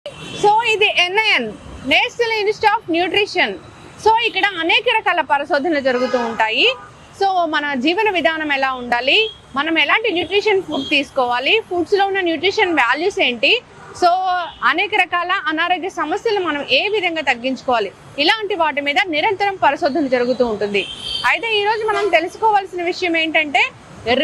So ఇది NIN national institute of nutrition. So ఇక్కడ అనేక రకాల పరిశోధనలు జరుగుతూ ఉంటాయి. సో మన జీవన విధానం ఎలా ఉండాలి, మనం ఎలాంటి న్యూట్రిషన్ ఫుడ్ తీసుకోవాలి, ఫుడ్స్లో ఉన్న న్యూట్రిషన్ వాల్యూస్ ఏంటి, సో అనేక రకాల అనారోగ్య సమస్యలు మనం ఏ విధంగా తగ్గించుకోవాలి, ఇలాంటి వాటి మీద నిరంతరం పరిశోధన జరుగుతూ ఉంటుంది. అయితే ఈరోజు మనం తెలుసుకోవాల్సిన విషయం ఏంటంటే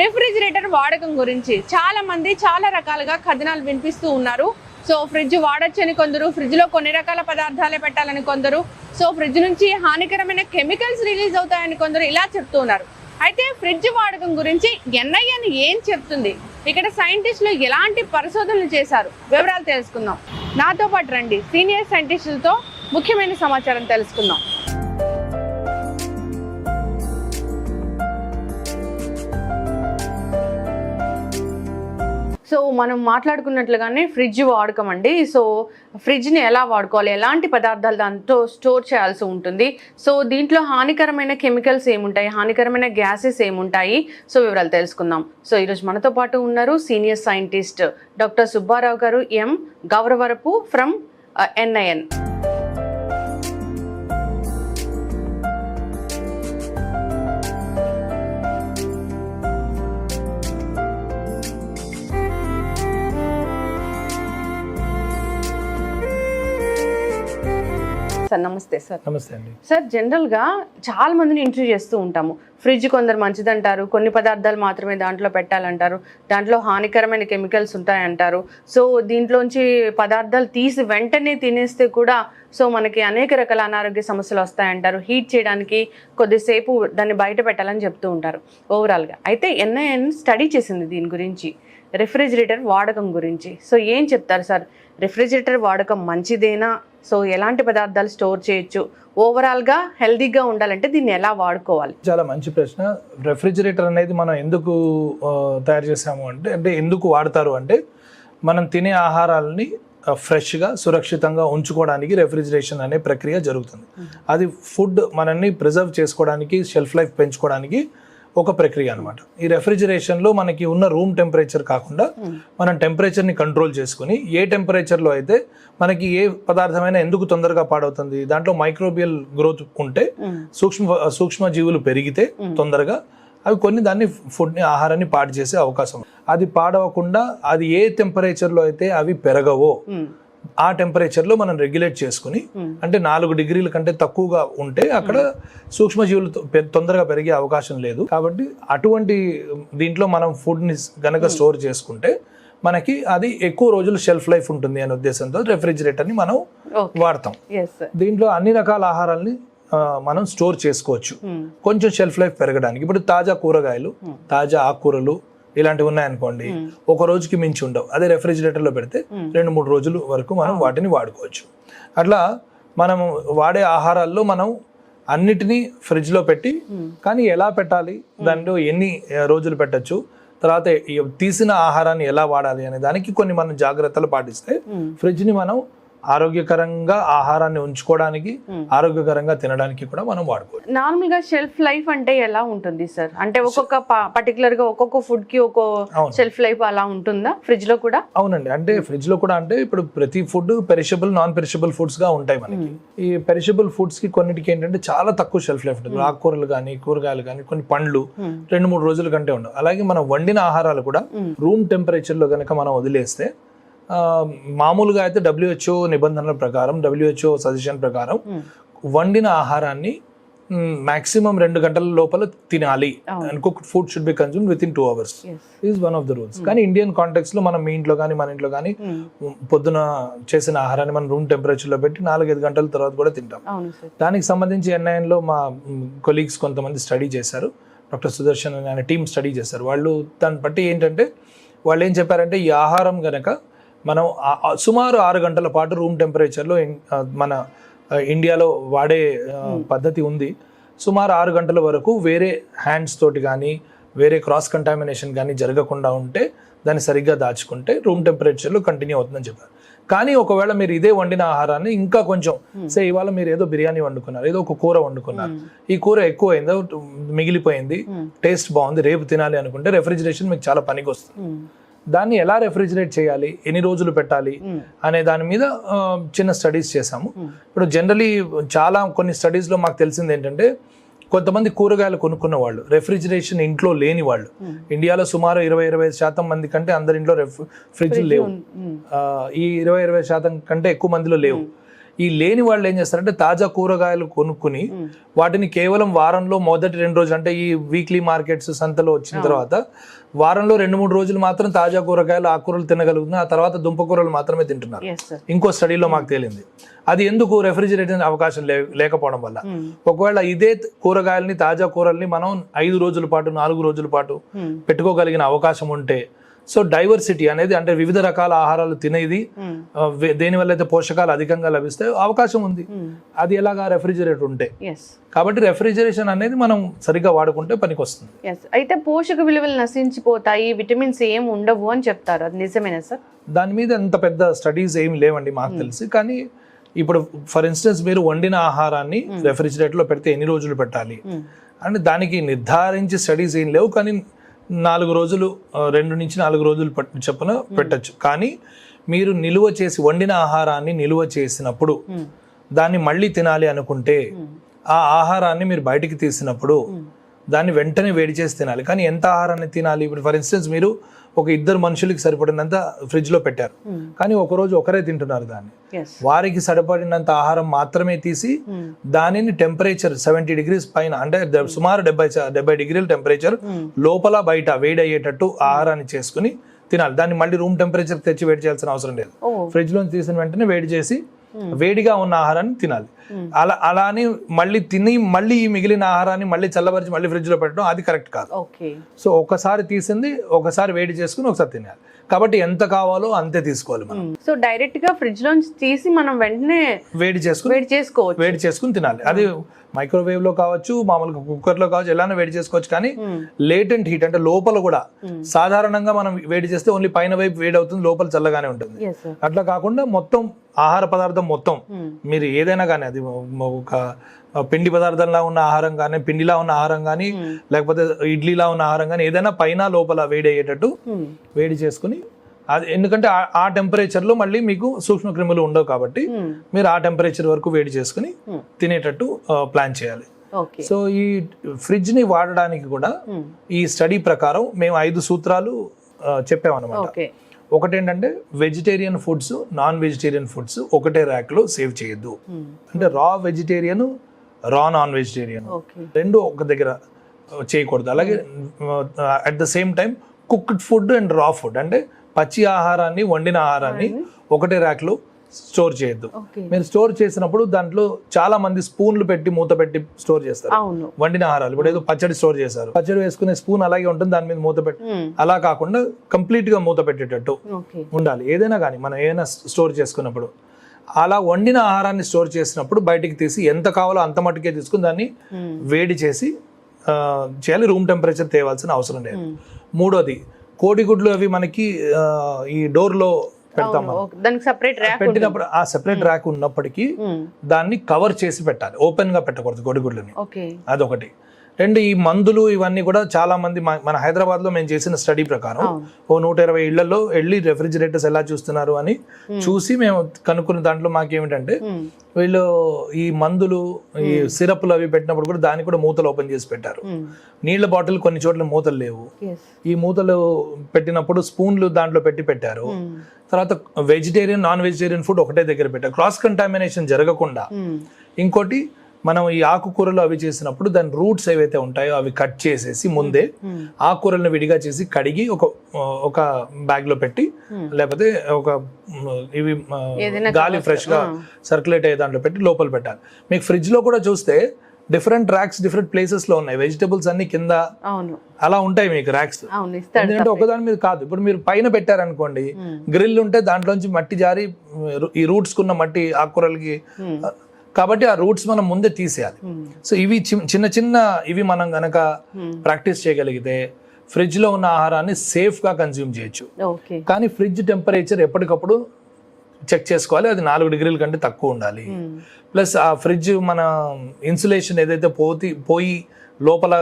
రెఫ్రిజిరేటర్ వాడకం గురించి. చాలా మంది చాలా రకాలుగా కథనాలు వినిపిస్తూ ఉన్నారు. సో ఫ్రిడ్జ్ వాడొచ్చని కొందరు, ఫ్రిడ్జ్లో కొన్ని రకాల పదార్థాలే పెట్టాలని కొందరు, సో ఫ్రిడ్జ్ నుంచి హానికరమైన కెమికల్స్ రిలీజ్ అవుతాయని కొందరు ఇలా చెప్తూ ఉన్నారు. అయితే ఫ్రిడ్జ్ వాడకం గురించి ఎన్ఐఎన్ ఏం చెప్తుంది, ఇక్కడ సైంటిస్టులు ఎలాంటి పరిశోధనలు చేశారు, వివరాలు తెలుసుకుందాం. నాతో పాటు రండి, సీనియర్ సైంటిస్టులతో ముఖ్యమైన సమాచారం తెలుసుకుందాం. సో మనం మాట్లాడుకున్నట్లుగానే ఫ్రిడ్జ్ వాడకం అండి. సో ఫ్రిడ్జ్ని ఎలా వాడుకోవాలి, ఎలాంటి పదార్థాలు దాంతో స్టోర్ చేయాల్సి ఉంటుంది, సో దీంట్లో హానికరమైన కెమికల్స్ ఏముంటాయి, హానికరమైన గ్యాసెస్ ఏముంటాయి, సో వివరాలు తెలుసుకుందాం. సో ఈరోజు మనతో పాటు ఉన్నారు సీనియర్ సైంటిస్ట్ డాక్టర్ సుబ్బారావు గారు, ఎం గౌరవరపు ఫ్రమ్ ఎన్ఐఎన్. సార్ నమస్తే. సార్ నమస్తే అండి. సార్ జనరల్గా చాలా మందిని ఇంటర్వ్యూ చేస్తూ ఉంటాము. ఫ్రిడ్జ్ కొందరు మంచిదంటారు, కొన్ని పదార్థాలు మాత్రమే దాంట్లో పెట్టాలంటారు, దాంట్లో హానికరమైన కెమికల్స్ ఉంటాయంటారు. సో దీంట్లోంచి పదార్థాలు తీసి వెంటనే తినేస్తే కూడా సో మనకి అనేక రకాల అనారోగ్య సమస్యలు వస్తాయంటారు. హీట్ చేయడానికి కొద్దిసేపు దాన్ని బయట పెట్టాలని చెప్తూ ఉంటారు ఓవరాల్గా. అయితే ఎన్ఐఎన్ స్టడీ చేసింది దీని గురించి, రెఫ్రిజిరేటర్ వాడకం గురించి. సో ఏం చెప్తారు సార్, రెఫ్రిజిరేటర్ వాడకం మంచిదేనా, సో ఎలాంటి పదార్థాలు స్టోర్ చేయొచ్చు, ఓవరాల్గా హెల్దీగా ఉండాలంటే దీన్ని ఎలా వాడుకోవాలి? చాలా మంచి ప్రశ్న. రెఫ్రిజిరేటర్ అనేది మనం ఎందుకు తయారు చేసాము అంటే ఎందుకు వాడతారు అంటే, మనం తినే ఆహారాలని ఫ్రెష్గా సురక్షితంగా ఉంచుకోవడానికి రెఫ్రిజిరేషన్ అనే ప్రక్రియ జరుగుతుంది. అది ఫుడ్ మనల్ని ప్రిజర్వ్ చేసుకోవడానికి, షెల్ఫ్ లైఫ్ పెంచుకోవడానికి ఒక ప్రక్రియ అనమాట. ఈ రెఫ్రిజిరేషన్లో మనకి ఉన్న రూమ్ టెంపరేచర్ కాకుండా మనం టెంపరేచర్ని కంట్రోల్ చేసుకుని, ఏ టెంపరేచర్లో అయితే మనకి ఏ పదార్థమైనా ఎందుకు తొందరగా పాడవుతుంది, దాంట్లో మైక్రోబియల్ గ్రోత్ ఉంటే, సూక్ష్మ జీవులు పెరిగితే తొందరగా అవి కొన్ని దాన్ని ఫుడ్ని, ఆహారాన్ని పాడు చేసే అవకాశం. అది పాడవకుండా అది ఏ టెంపరేచర్లో అయితే అవి పెరగవో ఆ టెంపరేచర్లో మనం రెగ్యులేట్ చేసుకుని, అంటే 4 డిగ్రీల కంటే తక్కువగా ఉంటే అక్కడ సూక్ష్మజీవులు తొందరగా పెరిగే అవకాశం లేదు. కాబట్టి అటువంటి దీంట్లో మనం ఫుడ్ని కనుక స్టోర్ చేసుకుంటే మనకి అది ఎక్కువ రోజులు షెల్ఫ్ లైఫ్ ఉంటుంది అనే ఉద్దేశంతో రెఫ్రిజిరేటర్ని మనం వాడతాం. దీంట్లో అన్ని రకాల ఆహారాలని మనం స్టోర్ చేసుకోవచ్చు కొంచెం షెల్ఫ్ లైఫ్ పెరగడానికి. ఇప్పుడు తాజా కూరగాయలు, తాజా ఆకుకూరలు ఇలాంటివి ఉన్నాయనుకోండి, ఒక రోజుకి మించి ఉండవు. అదే రెఫ్రిజిరేటర్లో పెడితే 2-3 రోజుల వరకు మనం వాటిని వాడుకోవచ్చు. అట్లా మనం వాడే ఆహారాల్లో మనం అన్నిటినీ ఫ్రిడ్జ్లో పెట్టి, కానీ ఎలా పెట్టాలి, దాంట్లో ఎన్ని రోజులు పెట్టచ్చు, తర్వాత తీసిన ఆహారాన్ని ఎలా వాడాలి అనే దానికి కొన్ని మనం జాగ్రత్తలు పాటిస్తే ఫ్రిడ్జ్ని మనం ఆరోగ్యకరంగా ఆహారాన్ని ఉంచుకోవడానికి, ఆరోగ్యకరంగా తినడానికి కూడా మనం వాడుకోవచ్చు. నార్మల్ గా షెల్ఫ్ లైఫ్ అంటే ఎలా ఉంటుంది సార్? అంటే ఒక్కొక్క పర్టికులర్ గా ఒక్కొక్క ఫుడ్ కి ఒక్కొక్క షెల్ఫ్ లైఫ్ అలా ఉంటుందా ఫ్రిడ్జ్ లో కూడా? అవునండి. అంటే ఫ్రిడ్జ్ లో కూడా అంటే ఇప్పుడు ప్రతి food perishable, non perishable foods గా ఉంటాయి మనకి. ఈ పెరిషబుల్ ఫుడ్స్ కి కొన్నిటికి ఏంటంటే చాలా తక్కువ షెల్ఫ్ లైఫ్ ఉంటుంది. ఆకుకూరలు కానీ, కూరగాయలు కానీ, కొన్ని పండ్లు 2-3 రోజుల కంటే ఉండవు. అలాగే మనం వండిన ఆహారాలు కూడా రూమ్ టెంపరేచర్ లో కనుక మనం వదిలేస్తే, మామూలుగా అయితే WHO నిబంధనల ప్రకారం, WHO సజెషన్ ప్రకారం వండిన ఆహారాన్ని మాక్సిమం 2 గంటల లోపల తినాలి. Cooked food should be consumed with in 2 hours is one of the rules. కానీ ఇండియన్ కాంటెక్స్ట్ లో మనం మీ ఇంట్లో కానీ మన ఇంట్లో కానీ పొద్దున చేసిన ఆహారాన్ని మనం రూమ్ టెంపరేచర్ లో పెట్టి 4-5 గంటల తర్వాత కూడా తింటాం. దానికి సంబంధించి ఎన్ఐఎన్ లో మా కొలీగ్స్ కొంతమంది స్టడీ చేశారు. డాక్టర్ సుదర్శన్ అనే టీమ్ స్టడీ చేశారు. వాళ్ళు దాన్ని బట్టి ఏంటంటే, వాళ్ళు ఏం చెప్పారంటే, ఈ ఆహారం గనక మనం సుమారు 6 గంటల పాటు రూమ్ టెంపరేచర్లో మన ఇండియాలో వాడే పద్ధతి ఉంది. సుమారు 6 గంటల వరకు వేరే హ్యాండ్స్ తోటి కానీ, వేరే క్రాస్ కంటామినేషన్ కానీ జరగకుండా ఉంటే, దాన్ని సరిగ్గా దాచుకుంటే రూమ్ టెంపరేచర్లో కంటిన్యూ అవుతుందని చెప్పారు. కానీ ఒకవేళ మీరు ఇదే వండిన ఆహారాన్ని ఇంకా కొంచెం ఇవాళ మీరు ఏదో బిర్యానీ వండుకున్నారు, ఏదో ఒక కూర వండుకున్నారు, ఈ కూర ఎక్కువ అయిందో, మిగిలిపోయింది, టేస్ట్ బాగుంది, రేపు తినాలి అనుకుంటే రెఫ్రిజిరేషన్ మీకు చాలా పనికి వస్తుంది. దాన్ని ఎలా రెఫ్రిజిరేట్ చేయాలి, ఎన్ని రోజులు పెట్టాలి అనే దాని మీద చిన్న స్టడీస్ చేసాము. ఇప్పుడు జనరలీ కొన్ని స్టడీస్లో మాకు తెలిసింది ఏంటంటే, కొంతమంది కూరగాయలు కొనుక్కున్న వాళ్ళు రెఫ్రిజిరేషన్ ఇంట్లో లేని వాళ్ళు, ఇండియాలో సుమారు 20-25% మంది కంటే అందరి ఇంట్లో ఫ్రిడ్జ్ లేవు. ఈ 20-25% కంటే ఎక్కువ మందిలో లేవు. ఈ లేని వాళ్ళు ఏం చేస్తారంటే తాజా కూరగాయలు కొనుక్కుని వాటిని కేవలం వారంలో మొదటి 2 రోజులు, అంటే ఈ వీక్లీ మార్కెట్స్ సంతలో వచ్చిన తర్వాత వారంలో 2-3 రోజులు మాత్రం తాజా కూరగాయలు ఆకుకూరలు తినగలుగుతున్నారు. ఆ తర్వాత దుంపకూరలు మాత్రమే తింటున్నారు. ఇంకో స్టడీలో మాకు తేలింది. అది ఎందుకు? రెఫ్రిజిరేషన్ అవకాశం లేకపోవడం వల్ల. ఒకవేళ ఇదే కూరగాయలని, తాజా కూరల్ని మనం 5 రోజుల పాటు 4 రోజుల పాటు పెట్టుకోగలిగిన అవకాశం ఉంటే, సో డైవర్సిటీ అనేది, అంటే వివిధ రకాల ఆహారాలు తినేది, దేనివల్ల అయితే పోషకాలు అధికంగా లభిస్తాయో అవకాశం ఉంది. అది ఎలాగా? రెఫ్రిజిరేటర్ ఉంటే. కాబట్టి రెఫ్రిజిరేషన్ అనేది మనం సరిగ్గా వాడుకుంటే పనికి వస్తుంది. అయితే పోషక విలువలు నశించిపోతాయి, విటమిన్స్ ఏం ఉండవు అని చెప్తారు, అది నిజమేనా సార్? దాని మీద ఎంత పెద్ద స్టడీస్ ఏమి లేవండి మాకు తెలిసి. కానీ ఇప్పుడు ఫర్ ఇన్స్టెన్స్ మీరు వండిన ఆహారాన్ని రెఫ్రిజిరేటర్లో పెడితే ఎన్ని రోజులు పెట్టాలి అంటే దానికి నిర్ధారించి స్టడీస్ ఏం లేవు. కానీ 4 రోజులు, 2 నుంచి 4 రోజులు చొప్పున పెట్టచ్చు. కానీ మీరు వండిన ఆహారాన్ని నిలువ చేసినప్పుడు దాన్ని మళ్ళీ తినాలి అనుకుంటే, ఆ ఆహారాన్ని మీరు బయటికి తీసినప్పుడు దాన్ని వెంటనే వేడి చేసి తినాలి. కానీ ఎంత ఆహారాన్ని తినాలి? ఇప్పుడు ఫర్ ఇన్స్టెన్స్ మీరు ఒక 2 మనుషులకి సరిపడినంత ఫ్రిడ్జ్ లో పెట్టారు, కానీ ఒకరోజు ఒకరే తింటున్నారు దాన్ని. వారికి సరిపడినంత ఆహారం మాత్రమే తీసి దానిని టెంపరేచర్ 70 degrees పైన, అంటే సుమారు 70 డిగ్రీల టెంపరేచర్ లోపల బయట వేడి అయ్యేటట్టు ఆహారాన్ని చేసుకుని తినాలి. దాన్ని మళ్ళీ రూమ్ టెంపరేచర్ తెచ్చి వేడి చేయాల్సిన అవసరం లేదు. ఫ్రిడ్జ్ లో తీసిన వెంటనే వేడి చేసి వేడిగా ఉన్న ఆహారాన్ని తినాలి. అలానే మళ్ళీ ఈ మిగిలిన ఆహారాన్ని మళ్ళీ చల్లబరిచి మళ్ళీ ఫ్రిడ్జ్ లో పెట్టడం అది కరెక్ట్ కాదు. సో ఒకసారి తీసింది ఒకసారి వేడి చేసుకుని ఒకసారి తినాలి. కాబట్టి ఎంత కావాలో అంతే తీసుకోవాలి మనం. సో డైరెక్ట్ గా ఫ్రిడ్జ్ లోంచి తీసి మనం వెంటనే వేడి చేసుకుని తినాలి. అది మైక్రోవేవ్ లో కావచ్చు, మామూలుగా కుక్కర్ లో కావచ్చు, ఎలానో వేడి చేసుకోవచ్చు. కానీ లేటెంట్ హీట్, అంటే లోపల కూడా సాధారణంగా మనం వేడి చేస్తే ఓన్లీ పైన వైపు వేడి అవుతుంది, లోపల చల్లగానే ఉంటుంది. అట్లా కాకుండా మొత్తం ఆహార పదార్థం మొత్తం మీరు ఏదైనా కానీ, అది ఒక పిండి పదార్థంలా ఉన్న ఆహారం కానీ, పిండిలా ఉన్న ఆహారం కానీ, లేకపోతే ఇడ్లీలా ఉన్న ఆహారం కానీ, ఏదైనా పైన లోపల వేడి అయ్యేటట్టు వేడి చేసుకుని, అది ఎందుకంటే ఆ టెంపరేచర్ లో మళ్ళీ మీకు సూక్ష్మ క్రిములు ఉండవు కాబట్టి మీరు ఆ టెంపరేచర్ వరకు వేడి చేసుకుని తినేటట్టు ప్లాన్ చేయాలి. సో ఈ ఫ్రిడ్జ్ ని వాడడానికి కూడా ఈ స్టడీ ప్రకారం మేము 5 సూత్రాలు చెప్పామన్నమాట. ఒకటేంటంటే vegetarian foods, non vegetarian foods ఒకటే ర్యాక్ లో సేవ్ చేయొద్దు. అంటే రా వెజిటేరియన్, రా నాన్ వెజిటేరియన్ రెండు ఒక దగ్గర చేయకూడదు. అలాగే at the same time cooked food and రా ఫుడ్, అంటే పచ్చి ఆహారాన్ని, వండిన ఆహారాన్ని ఒకటే ర్యాక్ లో స్టోర్ చేయొద్దు. మీరు స్టోర్ చేసినప్పుడు దాంట్లో చాలా మంది స్పూన్లు పెట్టి మూత పెట్టి స్టోర్ చేస్తారు వండిన ఆహారాలు. ఇప్పుడు ఏదో పచ్చడి స్టోర్ చేశారు, పచ్చడి వేసుకునే స్పూన్ అలాగే ఉంటుంది, దాని మీద మూత పెట్టి, అలా కాకుండా కంప్లీట్ గా మూత పెట్టేటట్టు ఉండాలి. ఏదైనా కానీ మనం ఏదైనా స్టోర్ చేసుకున్నప్పుడు అలా వండిన ఆహారాన్ని స్టోర్ చేసినప్పుడు బయటికి తీసి ఎంత కావాలో అంత మట్టుకే తీసుకుని దాన్ని వేడి చేసి చేయాలి. రూమ్ టెంపరేచర్ తేవాల్సిన అవసరం లేదు. మూడోది, కోడిగుడ్లు అవి మనకి ఈ డోర్ లో పెడతాం, పెట్టినప్పుడు ఆ సెపరేట్ ర్యాక్ ఉన్నప్పటికీ దాన్ని కవర్ చేసి పెట్టాలి, ఓపెన్ గా పెట్టకూడదు కోడిగుడ్లని. అదొకటి. రెండు, ఈ మందులు ఇవన్నీ కూడా చాలా మంది మన హైదరాబాద్ లో మేము చేసిన స్టడీ ప్రకారం 120 ఇళ్లలో వెళ్ళి రెఫ్రిజిరేటర్స్ ఎలా చూస్తున్నారు అని చూసి మేము కనుక్కున్న దాంట్లో మాకేమిటంటే, వీళ్ళు ఈ మందులు, ఈ సిరప్లు అవి పెట్టినప్పుడు కూడా దానికి కూడా మూతలు ఓపెన్ చేసి పెట్టారు. నీళ్ల బాటిల్ కొన్ని చోట్ల మూతలు లేవు, ఈ మూతలు పెట్టినప్పుడు స్పూన్లు దాంట్లో పెట్టారు. తర్వాత వెజిటేరియన్, నాన్ వెజిటేరియన్ ఫుడ్ ఒకటే దగ్గర పెట్టారు, క్రాస్ కంటామినేషన్ జరగకుండా. ఇంకోటి, మనం ఈ ఆకుకూరలు అవి చేసినప్పుడు దాని రూట్స్ ఏవైతే ఉంటాయో అవి కట్ చేసేసి ముందే ఆకుకూరలను విడిగా చేసి కడిగి ఒక బ్యాగ్ లో పెట్టి, లేకపోతే ఒక ఇవి గాలి ఫ్రెష్ గా సర్క్యులేట్ అయ్యే దాంట్లో పెట్టి లోపల పెట్టాలి. మీకు ఫ్రిడ్జ్ లో కూడా చూస్తే డిఫరెంట్ ర్యాక్స్ డిఫరెంట్ ప్లేసెస్ లో ఉన్నాయి. వెజిటబుల్స్ అన్ని కింద అలా ఉంటాయి మీకు ర్యాక్స్. ఎందుకంటే ఒకదాని మీద కాదు. ఇప్పుడు మీరు పైన పెట్టారనుకోండి, గ్రిల్ ఉంటే దాంట్లోంచి మట్టి జారి ఈ రూట్స్ కున్న మట్టి ఆకుకూరలకి, కాబట్టి ఆ రూట్స్ మనం ముందే తీసేయాలి. సో ఇవి చిన్న ఇవి మనం గనక ప్రాక్టీస్ చేయగలిగితే ఫ్రిడ్జ్ లో ఉన్న ఆహారాన్ని సేఫ్ గా కన్జ్యూమ్ చేయొచ్చు. కానీ ఫ్రిడ్జ్ టెంపరేచర్ ఎప్పటికప్పుడు చెక్ చేసుకోవాలి, అది 4 డిగ్రీల కంటే తక్కువ ఉండాలి. ప్లస్ ఆ ఫ్రిడ్జ్ మన ఇన్సులేషన్ ఏదైతే పోయి లోపల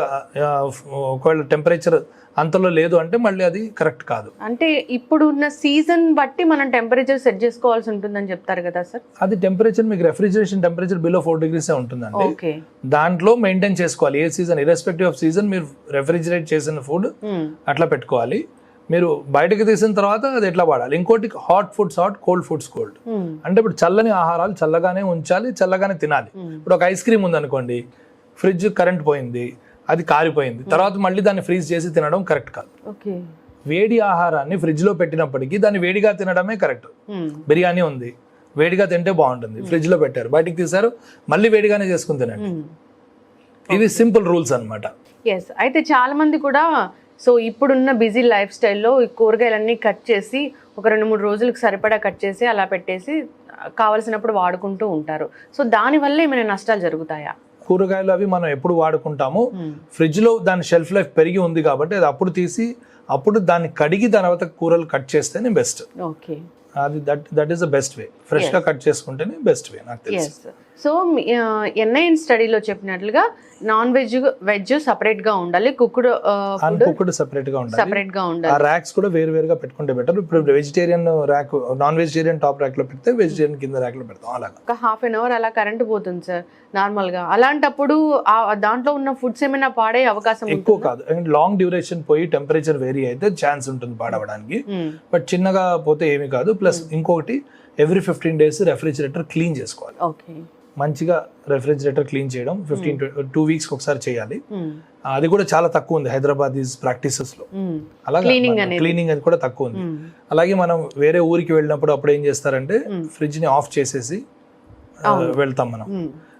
ఒకవేళ టెంపరేచర్ అంతలో లేదు అంటే మళ్ళీ అది కరెక్ట్ కాదు. అంటే ఇప్పుడు ఉన్న సీజన్ బట్టి మనం టెంపరేచర్ సెట్ చేసుకోవాల్సి ఉంటుందని చెప్తారు కదా సార్? అది టెంపరేచర్ మీకు రెఫ్రిజరేషన్ టెంపరేచర్ బిలో 4 degrees ఉంటుందండి. ఓకే, దాంట్లో మెయింటైన్ చేసుకోవాలి. ఏ సీజన్ ఇర్రెస్పెక్టివ్ ఆఫ్ సీజన్ మీరు రెఫ్రిజిరేట్ చేసిన ఫుడ్ అట్లా పెట్టుకోవాలి. మీరు బయటకు తీసిన తర్వాత అది ఎట్లా వాడాలి. ఇంకోటి hot foods hot, cold foods cold. అంటే ఇప్పుడు చల్లని ఆహారాలు చల్లగానే ఉంచాలి, చల్లగానే తినాలి. ఇప్పుడు ఒక ఐస్ క్రీమ్ ఉందనుకోండి, ఫ్రిడ్జ్ కరెంట్ పోయింది, అది కారిపోయింది, తర్వాత మళ్ళీ దాన్ని ఫ్రీజ్ చేసి తినడం కరెక్ట్ కాదు. వేడి ఆహారాన్ని ఫ్రిడ్జ్ లో పెట్టినప్పటికీ దాన్ని వేడిగా తినడమే కరెక్ట్. బిర్యానీ ఉంది, వేడిగా తింటే బాగుంటుంది, ఫ్రిడ్జ్ లో పెట్టారు, బయటికి తీసారు, మళ్ళీ వేడిగానే చేసుకుని తినండి. ఇవి సింపుల్ రూల్స్ అన్నమాట. ఎస్, అయితే చాలా మంది కూడా సో ఇప్పుడున్న బిజీ లైఫ్ స్టైల్లో ఈ కూరగాయలన్నీ కట్ చేసి ఒక 2-3 రోజులకు సరిపడా కట్ చేసి అలా పెట్టేసి కావలసినప్పుడు వాడుకుంటూ ఉంటారు. సో దానివల్ల ఏమైనా నష్టాలు జరుగుతాయా? కూరగాయలు అవి మనం ఎప్పుడు వాడుకుంటాము, ఫ్రిడ్జ్ లో దాని షెల్ఫ్ లైఫ్ పెరిగి ఉంది కాబట్టి అది అప్పుడు తీసి అప్పుడు దాన్ని కడిగి తర్వాత కూరలు కట్ చేస్తేనే బెస్ట్. ఓకే, అది that is the best way. Fresh గా కట్ చేసుకుంటేనే బెస్ట్ వే నాకు తెలుసు. సో ఎన్ఐఎన్ స్టడీలో చెప్పినట్లుగా నాన్ వెజ్ వెజ్ సపరేట్ గా ఉండాలి, కుక్డ్ అన్కుక్డ్ సెపరేట్ గా ఉండాలి. ఆ ర్యాక్స్ కూడా వేరు వేరుగా పెట్టుకుంటే బెటర్. ఇప్పుడు vegetarian rack, non vegetarian top rack లో పెడితే వెజిటేరియన్ కింద ర్యాక్ లో పెడతాం. అలాగా ఒక ½ an hour అలా కరెంట్ పోతుంది సార్ నార్మల్ గా. అలాంటప్పుడు దాంట్లో ఉన్న ఫుడ్స్ ఏమైనా పాడే అవకాశం ఎక్కువ కాదు. అండ్ లాంగ్ డ్యూరేషన్ పోయి టెంపరేచర్ వేరీ అయితే ఛాన్స్ ఉంటుంది పాడవడానికి. బట్ చిన్నగా పోతే ఏమీ కాదు. ప్లస్ ఇంకొకటి ఎవ్రీ 15 days రెఫ్రిజిరేటర్ క్లీన్ చేసుకోవాలి. ఓకే, మంచిగా రెఫ్రిజిరేటర్ క్లీన్ చేయడం 2 weeks ఒకసారి చేయాలి. అది కూడా చాలా తక్కువ ఉంది హైదరాబాద్ ప్రాక్టీసెస్ లో. అలాగే క్లీనింగ్ అది కూడా తక్కువ ఉంది. అలాగే మనం వేరే ఊరికి వెళ్ళినప్పుడు అప్పుడు ఏం చేస్తారంటే ఫ్రిడ్జ్ ని ఆఫ్ చేసేసి వెళ్తాం మనం.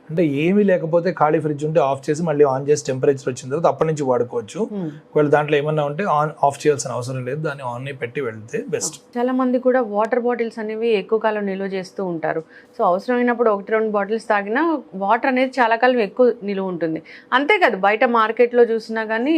అంటే ఏమీ లేకపోతే ఖాళీ ఫ్రిడ్జ్ ఉంటే ఆఫ్ చేసి మళ్ళీ ఆన్ చేసి టెంపరేచర్ వచ్చిన తర్వాత అప్పటి నుంచి వాడుకోవచ్చు. ఒకవేళ దాంట్లో ఏమన్నా ఉంటే ఆఫ్ చేయాల్సిన అవసరం లేదు, దాన్ని ఆన్ పెట్టి వెళ్తే బెస్ట్. చాలా మంది కూడా వాటర్ బాటిల్స్ అనేవి ఎక్కువ కాలం నిల్వ చేస్తూ ఉంటారు. సో అవసరమైనప్పుడు 1-2 బాటిల్స్ తాగినా వాటర్ అనేది చాలా కాలం ఎక్కువ నిలువ ఉంటుంది. అంతేకాదు బయట మార్కెట్లో చూసినా కానీ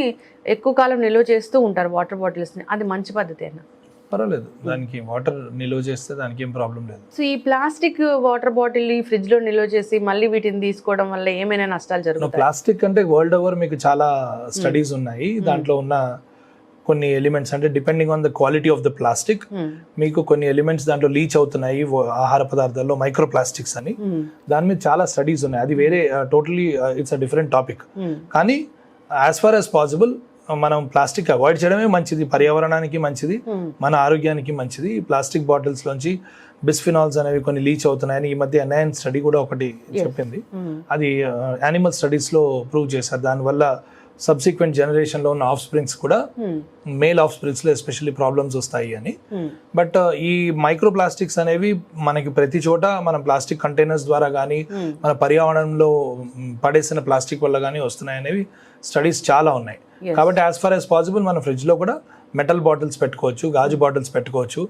ఎక్కువ కాలం నిల్వ చేస్తూ ఉంటారు వాటర్ బాటిల్స్ని. అది మంచి పద్ధతేనా? పర్వాలేదు, దానికి వాటర్ నిల్వ చేస్తే దానికి ఏం ప్రాబ్లం లేదు. సో ఈ ప్లాస్టిక్ వాటర్ బాటిల్ ఫ్రిడ్జ్ లో నిల్వ చేసి మళ్ళీ వీటిని తీసుకోవడం వల్ల ఏమైనా నష్టాలు జరుగుతాయి? ప్లాస్టిక్ అంటే వరల్డ్ ఓవర్ మీకు చాలా స్టడీస్ ఉన్నాయి. దాంట్లో ఉన్న కొన్ని ఎలిమెంట్స్ అంటే depending on the quality of the plastic మీకు కొన్ని ఎలిమెంట్స్ దాంట్లో లీచ్ అవుతున్నాయి ఆహార పదార్థాల్లో, మైక్రో ప్లాస్టిక్స్ అని. దాని మీద చాలా స్టడీస్ ఉన్నాయి. అది వేరే totally it's a different topic. కానీ యాజ్ ఫార్ యాజ్ పాసిబుల్ మనం ప్లాస్టిక్ అవాయిడ్ చేయడమే మంచిది, పర్యావరణానికి మంచిది, మన ఆరోగ్యానికి మంచిది. ప్లాస్టిక్ బాటిల్స్ లోంచి బిస్ఫినాల్స్ అనేవి కొన్ని లీచ్ అవుతున్నాయని ఈ మధ్య ఎన్ఐఎన్ స్టడీ కూడా ఒకటి చెప్పింది. అది యానిమల్ స్టడీస్ లో ప్రూవ్ చేశారు. దానివల్ల సబ్సిక్వెంట్ జనరేషన్ లో ఉన్న ఆఫ్ స్ప్రింగ్స్ కూడా మేల్ ఆఫ్ స్ప్రింగ్స్ లో ఎస్పెషల్లీ ప్రాబ్లమ్స్ వస్తాయి అని. బట్ ఈ మైక్రో ప్లాస్టిక్స్ అనేవి మనకి ప్రతి చోట మనం ప్లాస్టిక్ కంటైనర్స్ ద్వారా కానీ మన పర్యావరణంలో పడేసిన ప్లాస్టిక్ వల్ల కానీ వస్తున్నాయి అనేవి స్టడీస్ చాలా ఉన్నాయి. కాబట్టి యాజ్ ఫార్ యాజ్ పాసిబుల్ మన ఫ్రిడ్జ్ లో కూడా మెటల్ బాటిల్స్ పెట్టుకోవచ్చు, గాజు బాటిల్స్ పెట్టుకోవచ్చు.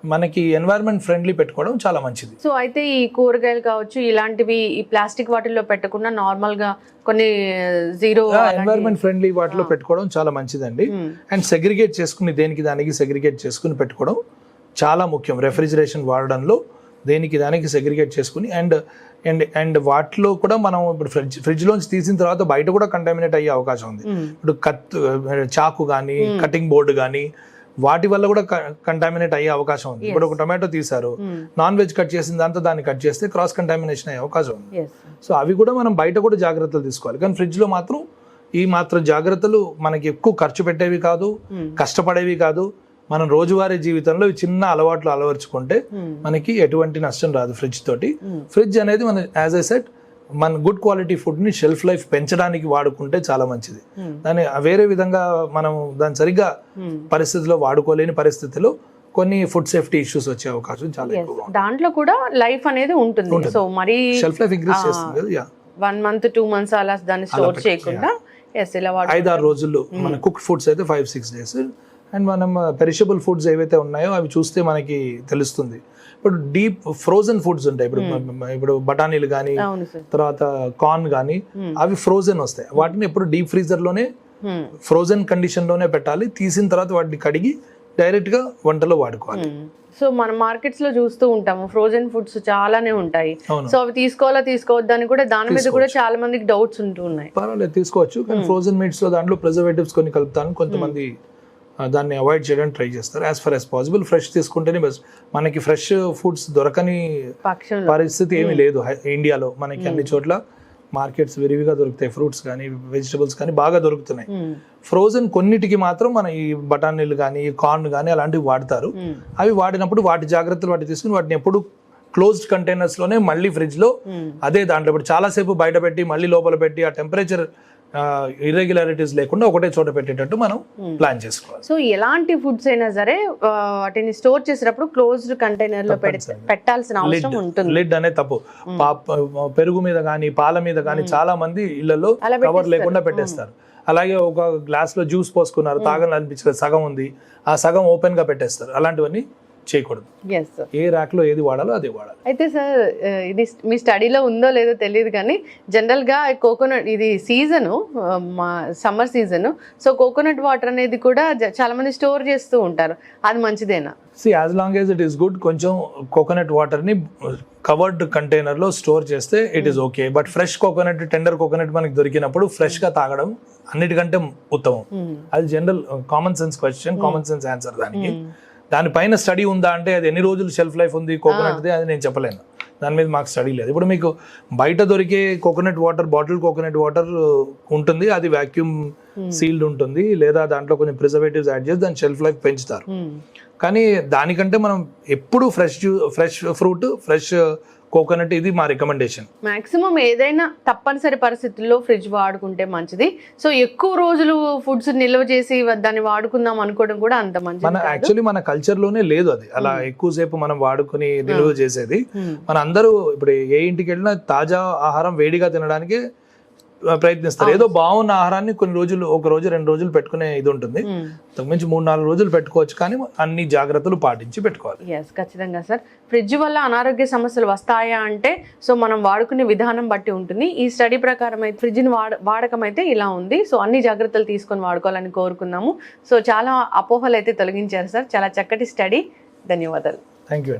మనకి ఎన్వైరన్మెంట్ ఫ్రెండ్లీ పెట్టుకోవడం చాలా మంచిది. సో అయితే ఈ కూరగాయలు కావచ్చు ఇలాంటివి ఈ ప్లాస్టిక్ వాటిల్లో పెట్టకుండా నార్మల్ గా కొన్ని జీరో ఎన్వైరన్మెంట్ ఫ్రెండ్లీ వాటిలో పెట్టుకోవడం చాలా మంచిదండి. అండ్ సెగ్రిగేట్ చేసుకుని దేనికి దానికి సెగ్రిగేట్ చేసుకుని పెట్టుకోవడం చాలా ముఖ్యం. రెఫ్రిజిరేషన్ వాడడంలో దేనికి దానికి సెగ్రిగేట్ చేసుకుని అండ్ అండ్ అండ్ వాటిలో కూడా మనం ఇప్పుడు ఫ్రిడ్జ్ లోంచి తీసిన తర్వాత బయట కూడా కంటామినేట్ అయ్యే అవకాశం ఉంది. ఇప్పుడు చాకు కానీ కటింగ్ బోర్డు కానీ వాటి వల్ల కూడా కంటామినేట్ అయ్యే అవకాశం ఉంది. ఇప్పుడు ఒక టొమాటో తీసారు, నాన్ వెజ్ కట్ చేసిన దాంతో దాన్ని కట్ చేస్తే క్రాస్ కంటామినేషన్ అయ్యే అవకాశం ఉంది. సో అవి కూడా మనం బయట కూడా జాగ్రత్తలు తీసుకోవాలి. కానీ ఫ్రిడ్జ్ లో మాత్రం ఈ మాత్రం జాగ్రత్తలు మనకి ఎక్కువ ఖర్చు పెట్టేవి కాదు, కష్టపడేవి కాదు. మనం రోజువారీ జీవితంలో చిన్న అలవాట్లు అలవర్చుకుంటే మనకి ఎటువంటి నష్టం రాదు ఫ్రిడ్జ్ తోటి. ఫ్రిడ్జ్ అనేది మన యాజ్ ఐ సెడ్ మన గుడ్ క్వాలిటీ ఫుడ్ ని షెల్ఫ్ లైఫ్ పెంచడానికి వాడుకుంటే చాలా మంచిది. దాన్ని వేరే విధంగా మనం దాన్ని సరిగ్గా పరిస్థితిలో వాడుకోలేని పరిస్థితిలో కొన్ని ఫుడ్ సేఫ్టీ ఇష్యూస్ వచ్చే అవకాశం చాలా ఎక్కువ. దాంట్లో కూడా లైఫ్ అనేది ఉంటుంది. సో మరి షెల్ఫ్ లైఫ్ ఇంక్రీజ్ చేస్తుంది. 1 month 2 months అలా దాన్ని స్టోర్ చేయకుండా 5-6 రోజుల్లో మన కుక్డ్ ఫుడ్స్ అయితే 5-6 days. అండ్ మనం పెరిషబుల్ ఫుడ్స్ ఏవైతే ఉన్నాయో అవి చూస్తే మనకి తెలుస్తుంది. ఇప్పుడు డీప్ ఫ్రోజన్ ఫుడ్స్ ఉంటాయి. ఇప్పుడు బఠానీలు కానీ తర్వాత కార్న్ కానీ అవి ఫ్రోజన్ వస్తాయి. వాటిని ఎప్పుడు డీప్ ఫ్రీజర్ లోనే ఫ్రోజన్ కండిషన్ లోనే పెట్టాలి. తీసిన తర్వాత వాటిని కడిగి డైరెక్ట్ గా వంటలో వాడుకోవాలి. సో మనం మార్కెట్స్ లో చూస్తూ ఉంటాము ఫ్రోజన్ ఫుడ్స్ చాలానే ఉంటాయి. సో అవి తీసుకోవాలా తీసుకోవద్దని కూడా దాని మీద కూడా చాలా మందికి డౌట్స్ ఉంటూ ఉన్నాయి. పర్వాలేదు తీసుకోవచ్చు, కానీ ఫ్రోజన్ మీట్స్ లో దాంట్లో ప్రిజర్వేటివ్స్ కొన్ని కలుపుతాను కొంతమంది దాన్ని అవాయిడ్ చేయడానికి ట్రై చేస్తారు. As for as possible fresh తీసుకుంటేనే బెస్ట్. మనకి ఫ్రెష్ ఫుడ్స్ దొరకని పక్షులు పరిస్థితి ఏమీ లేదు ఇండియాలో. మనకి అన్ని చోట్ల మార్కెట్స్ విరివిగా దొరుకుతాయి, ఫ్రూట్స్ కానీ వెజిటబుల్స్ కానీ బాగా దొరుకుతున్నాయి. ఫ్రోజన్ కొన్నిటికి మాత్రం మన ఈ బఠానీలు కానీ కార్న్ కానీ అలాంటివి వాడతారు. అవి వాడినప్పుడు వాటి జాగ్రత్తలు వాటి తీసుకుని వాటిని ఎప్పుడు క్లోజ్డ్ కంటైనర్స్ లోనే మళ్ళీ ఫ్రిడ్జ్ లో అదే దాంట్లో ఇప్పుడు చాలాసేపు బయట పెట్టి మళ్ళీ లోపల పెట్టి ఆ టెంపరేచర్ ఇర్రెగ్యులారిటీస్ లేకుండా ఒకటే చోట పెట్టేటట్టు మనం ప్లాన్ చేసుకోవాలి. సో ఎలాంటి ఫుడ్స్ అయినా సరే వాటిని స్టోర్ చేసేటప్పుడు క్లోజ్డ్ కంటైనర్ లో పెట్టాల్సిన అవసరం ఉంటుంది. లిడ్ అనే తప్పు. పెరుగు మీద కానీ పాల మీద కానీ చాలా మంది ఇళ్లలో కవర్ లేకుండా పెట్టేస్తారు. అలాగే ఒక గ్లాస్ లో జ్యూస్ పోసుకున్నారు, తాగాలనిపించలేదు, సగం ఉంది, ఆ సగం ఓపెన్ గా పెట్టేస్తారు. అలాంటివన్నీ చేయకూడదు. ఏ ర్యాక్ లో ఏది వాడాలో అదే వాడాలి. అయితే సార్ ఇది మీ స్టడీలో ఉందో లేదో తెలియదు కానీ జనరల్ గా కోకోనట్ ఇది సీజన్ మా summer season, so coconut water అనేది కూడా చాలా మంది స్టోర్ చేస్తూ ఉంటారు, అది మంచిదేనా? As long as it is good. కొంచెం కోకోనట్ వాటర్ ని కవర్డ్ కంటైనర్ లో స్టోర్ చేస్తే it is okay. But fresh coconut, tender coconut మనకి దొరికినప్పుడు ఫ్రెష్ గా తాగడం అన్నిటికంటే ఉత్తమం. అది general common sense question, common sense answer. దానిపైన స్టడీ ఉందా అంటే అది ఎన్ని రోజులు షెల్ఫ్ లైఫ్ ఉంది కోకోనట్ది అది నేను చెప్పలేను. దాని మీద మాకు స్టడీ లేదు. ఇప్పుడు మీకు బయట దొరికే coconut water, bottle coconut water ఉంటుంది, అది వాక్యూమ్ సీల్డ్ ఉంటుంది, లేదా దాంట్లో కొన్ని ప్రిజర్వేటివ్స్ యాడ్ చేసి దాని షెల్ఫ్ లైఫ్ పెంచుతారు. కానీ దానికంటే మనం ఎప్పుడు ఫ్రెష్ ఫ్రూట్, ఫ్రెష్ కోకోనట్, ఇది మా రికమెండేషన్. మాక్సిమం ఏదైనా తప్పనిసరి పరిస్థితుల్లో ఫ్రిడ్జ్ వాడుకుంటే మంచిది. సో ఎక్కువ రోజులు ఫుడ్స్ నిల్వ చేసి దాన్ని వాడుకుందాం అనుకోవడం కూడా అంత మంచిది. మన యాక్చువల్లీ మన కల్చర్ లోనే లేదు అది, అలా ఎక్కువసేపు మనం వాడుకుని నిల్వ చేసేది. మన అందరూ ఇప్పుడు ఏ ఇంటికి వెళ్ళినా తాజా ఆహారం వేడిగా తినడానికి ప్రయత్నిస్తారు. ఏదో బాగున్న ఆహారాన్ని కొన్ని రోజులు, ఒక రోజు 2 రోజులు పెట్టుకునే ఇది ఉంటుంది. మించి 3-4 రోజులు పెట్టుకోవచ్చు, కానీ అన్ని జాగ్రత్తలు పాటించి పెట్టుకోవాలి. ఎస్, ఖచ్చితంగా సార్. ఫ్రిడ్జ్ వల్ల అనారోగ్య సమస్యలు వస్తాయా అంటే సో మనం వాడుకునే విధానం బట్టి ఉంటుంది. ఈ స్టడీ ప్రకారం అయితే ఫ్రిడ్జ్ వాడకం అయితే ఇలా ఉంది. సో అన్ని జాగ్రత్తలు తీసుకొని వాడుకోవాలని కోరుకున్నాము. సో చాలా అపోహలు అయితే తొలగించారు సార్. చాలా చక్కటి స్టడీ. ధన్యవాదాలు. Thank you.